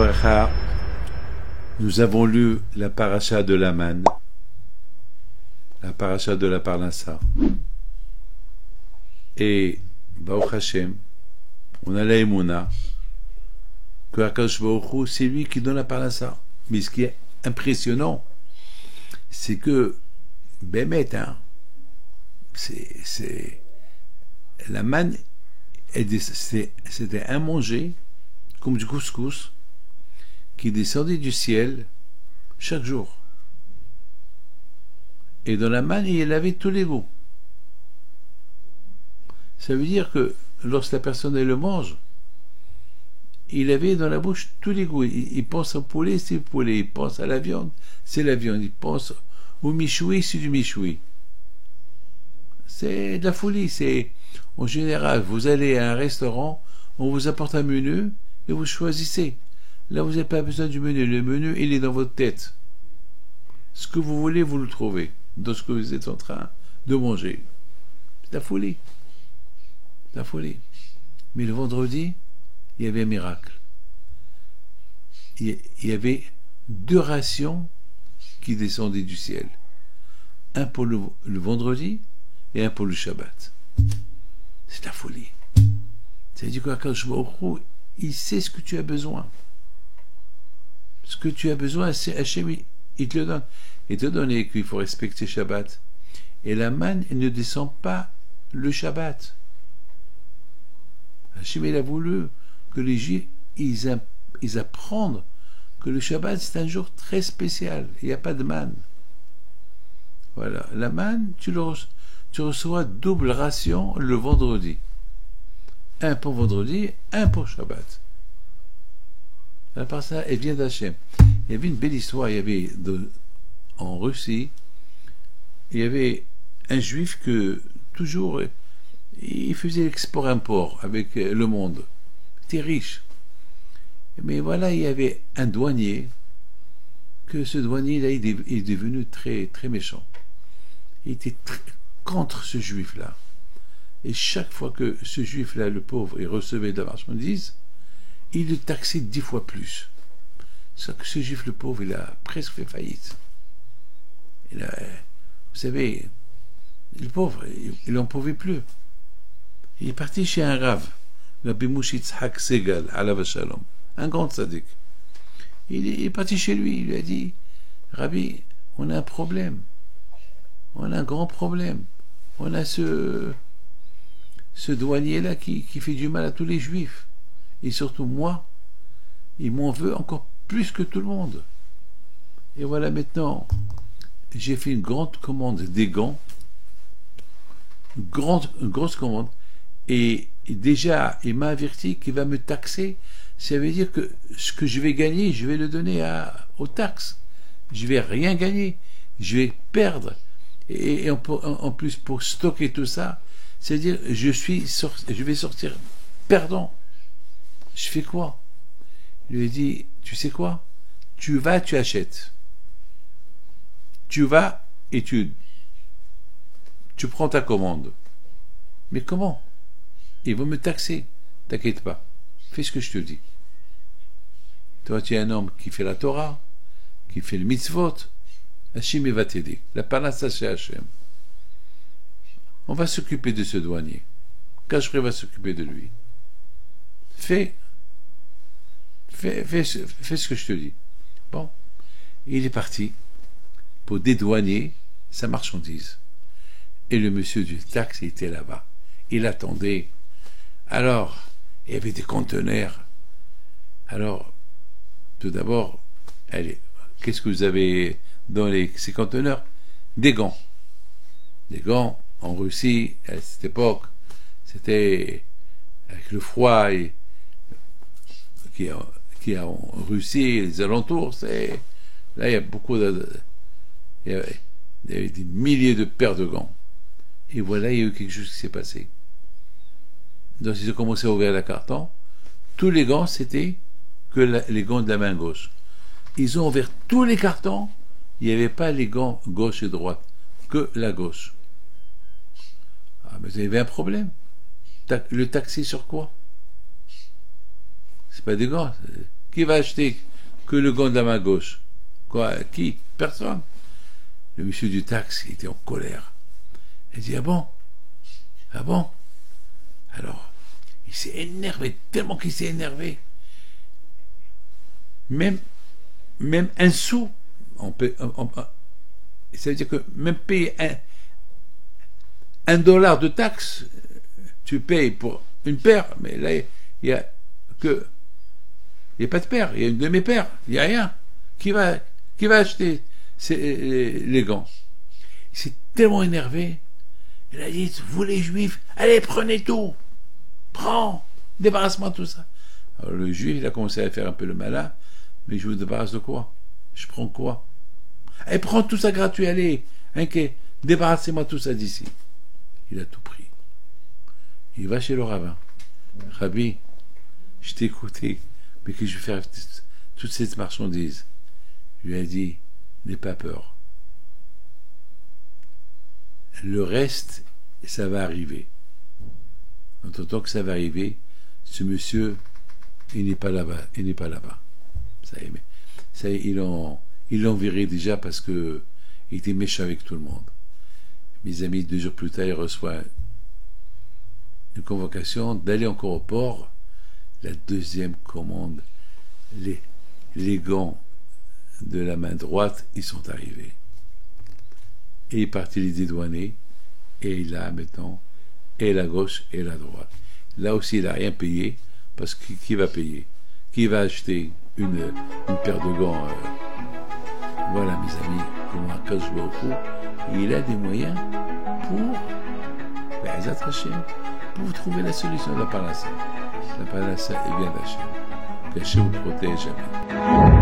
Bracha, nous avons lu la paracha de l'Aman, la paracha de la Parnassa. Et, Baruch Hashem, on a la Emouna, que Akadosh Baruch Hu, c'est lui qui donne la Parnassa. Mais ce qui est impressionnant, c'est que, Bémet, la manne, c'était un manger, comme du couscous, qui descendait du ciel chaque jour. Et dans la manne, il avait tous les goûts. Ça veut dire que lorsque la personne elle le mange, il avait dans la bouche tous les goûts. Il pense au poulet, c'est le poulet. Il pense à la viande, c'est la viande. Il pense au michoui, c'est du michoui. C'est de la folie. C'est en général, vous allez à un restaurant, on vous apporte un menu et vous choisissez. Là, vous n'avez pas besoin du menu. Le menu, il est dans votre tête. Ce que vous voulez, vous le trouvez dans ce que vous êtes en train de manger. C'est la folie. C'est la folie. Mais le vendredi, il y avait un miracle. Il y avait 2 rations qui descendaient du ciel. Un pour le vendredi et un pour le Shabbat. C'est la folie. Ça veut dire qu'Akadosh Baruch Hu, il sait ce que tu as besoin. Ce que tu as besoin, c'est Hachem, il te le donne. Il te donne qu'il faut respecter Shabbat. Et la manne, elle ne descend pas le Shabbat. Hachem, il a voulu que les Juifs, ils apprennent que le Shabbat, c'est un jour très spécial. Il n'y a pas de manne. Voilà. La manne, tu reçois double ration le vendredi. Un pour vendredi, un pour Shabbat. À part ça, elle vient d'Hachem. Il y avait une belle histoire. Il y avait en Russie, il y avait un juif que toujours il faisait l'export-import avec le monde. Il était riche. Mais voilà, il y avait un douanier, que ce douanier là, il est devenu très, très méchant. Il était contre ce juif-là. Et chaque fois que ce juif-là, le pauvre, il recevait de la marchandise, il le taxait 10 fois plus. Sauf que ce juif, le pauvre, il a presque fait faillite. Vous savez, le pauvre, il n'en pouvait plus. Il est parti chez un rave, Rabbi Moshe Yitzhak Segal, alav shalom, un grand tzaddik. Il est parti chez lui, il lui a dit, Rabbi, on a un problème. On a un grand problème. On a ce douanier-là qui fait du mal à tous les juifs. Et surtout moi, il m'en veut encore plus que tout le monde. Et voilà, maintenant, j'ai fait une grande commande des gants, une grosse commande, et déjà, il m'a averti qu'il va me taxer. Ça veut dire que ce que je vais gagner, je vais le donner aux taxes. Je vais rien gagner, je vais perdre. Et en plus, pour stocker tout ça, c'est-à-dire, je vais sortir perdant. Je fais quoi? Je lui ai dit, tu sais quoi? Tu vas, tu achètes. Tu vas et tu prends ta commande. Mais comment? Ils vont me taxer. T'inquiète pas. Fais ce que je te dis. Toi, tu es un homme qui fait la Torah, qui fait le mitzvot. Hachem va t'aider. La parnassa, c'est Hachem. On va s'occuper de ce douanier. Kashre va s'occuper de lui. Fais ce que je te dis. Bon. Il est parti pour dédouaner sa marchandise. Et le monsieur du taxe était là-bas. Il attendait. Alors, il y avait des conteneurs. Alors, tout d'abord, qu'est-ce que vous avez dans ces conteneurs? Des gants. Des gants, en Russie, à cette époque, c'était avec le froid qui a en Russie et les alentours, là il y a il y avait des milliers de paires de gants. Et voilà, il y a eu quelque chose qui s'est passé. Donc ils ont commencé à ouvrir la carton. Tous les gants, c'était que les gants de la main gauche. Ils ont ouvert tous les cartons, il n'y avait pas les gants gauche et droite, que la gauche. Ah, mais vous avez un problème. Le taxer sur quoi? C'est pas des gants. Qui va acheter que le gant de la main gauche? Quoi? Qui? Personne. Le monsieur du taxi était en colère. Il dit, ah bon? Ah bon? Alors, il s'est énervé, tellement qu'il s'est énervé. Même un sou, ça veut dire que même payer un dollar de taxe, tu payes pour une paire, mais là, il n'y a pas de paire, il y a une demi-paire, il n'y a rien. Qui va acheter les gants? Il s'est tellement énervé, il a dit, vous les juifs, allez, prenez tout, prends, débarrasse-moi de tout ça. Alors le juif, il a commencé à faire un peu le malin, mais je vous débarrasse de quoi? Je prends quoi? Allez, prends tout ça gratuit, allez, débarrassez-moi tout ça d'ici. Il a tout pris. Il va chez le rabbin. Rabbi, je t'ai écouté, mais que je vais faire toute cette marchandise. Il lui a dit, n'aie pas peur. Le reste, ça va arriver. En tant que ça va arriver, ce monsieur, il n'est pas là-bas. Il n'est pas là-bas. Ça y est, ils l'ont viré déjà parce que il était méchant avec tout le monde. Mes amis, 2 jours plus tard, il reçoit une convocation d'aller encore au port. La deuxième commande, les gants de la main droite, ils sont arrivés. Et il est parti les dédouaner, et il a maintenant et la gauche et la droite. Là aussi, il n'a rien payé, parce que qui va payer? Qui va acheter une paire de gants? Voilà, mes amis, comment Akadosh Baruch Hu, il a des moyens pour trouver la solution de la parnassa. La parnassa est bien d'Hachem. Que Hachem vous protège. Amen.